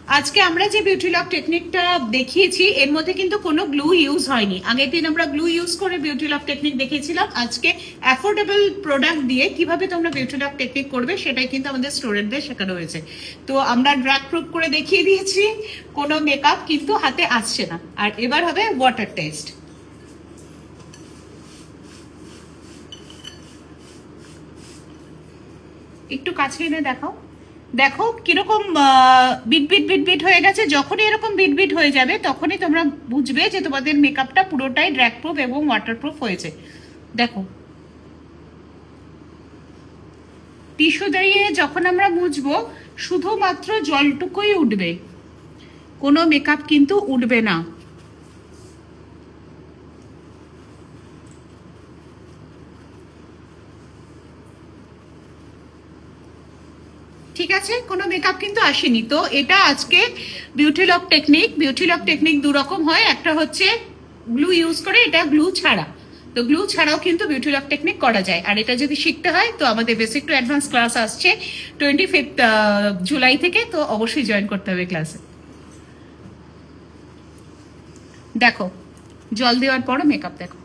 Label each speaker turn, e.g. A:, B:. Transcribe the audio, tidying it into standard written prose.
A: আজকে আমরা যে বিউটি লক টেকনিকটা দেখিয়েছি এর মধ্যে কিন্তু কোনো গ্লু ইউজ হয়নি। আগের দিন আমরা গ্লু ইউজ করে বিউটি লক টেকনিক দেখিয়েছিলাম। আজকে অ্যাফোর্ডেবল প্রোডাক্ট দিয়ে কিভাবে তোমরা বিউটি লক টেকনিক করবে সেটাই কিন্তু আমাদের স্টুডেন্টদের শেখানো হয়েছে। তো আমরা ড্র্যাগ প্রুফ করে দেখিয়ে দিয়েছি, কোনো মেকআপ কিন্তু হাতে আসছে না। আর এবার হবে ওয়াটার টেস্ট। একটু কাছে এনে দেখাও, দেখো কিরকম বিট বিট বিট বিট হয়ে গেছে। যখনই এরকম বিট বিট হয়ে যাবে তখনই তোমরা বুঝবে যে তোমাদের মেকআপটা পুরোটাই ড্র্যাগ প্রুফ এবং ওয়াটারপ্রুফ হয়েছে। দেখো টিস্যু দিয়ে যখন আমরা মুছবো শুধুমাত্র জলটুকুই উঠবে, কোনো মেকআপ কিন্তু উঠবে না। ঠিক আছে, কোনো মেকআপ কিন্তু আসেনি। তো এটা আজকে beauty lock technique. Beauty lock technique দু রকম হয়, একটা হচ্ছে গ্লু ইউজ করে, এটা গ্লু ছাড়া। তো গ্লু ছাড়াও কিন্তু বিউটি লক টেকনিক করা যায়। আর এটা যদি শিখতে হয় তো আমাদের বেসিক টু অ্যাডভান্স ক্লাস আসছে 25 জুলাই থেকে, তো অবশ্যই জয়েন করতে হবে ক্লাসে। দেখো জল দেওয়ার পরও মেকআপ দেখো।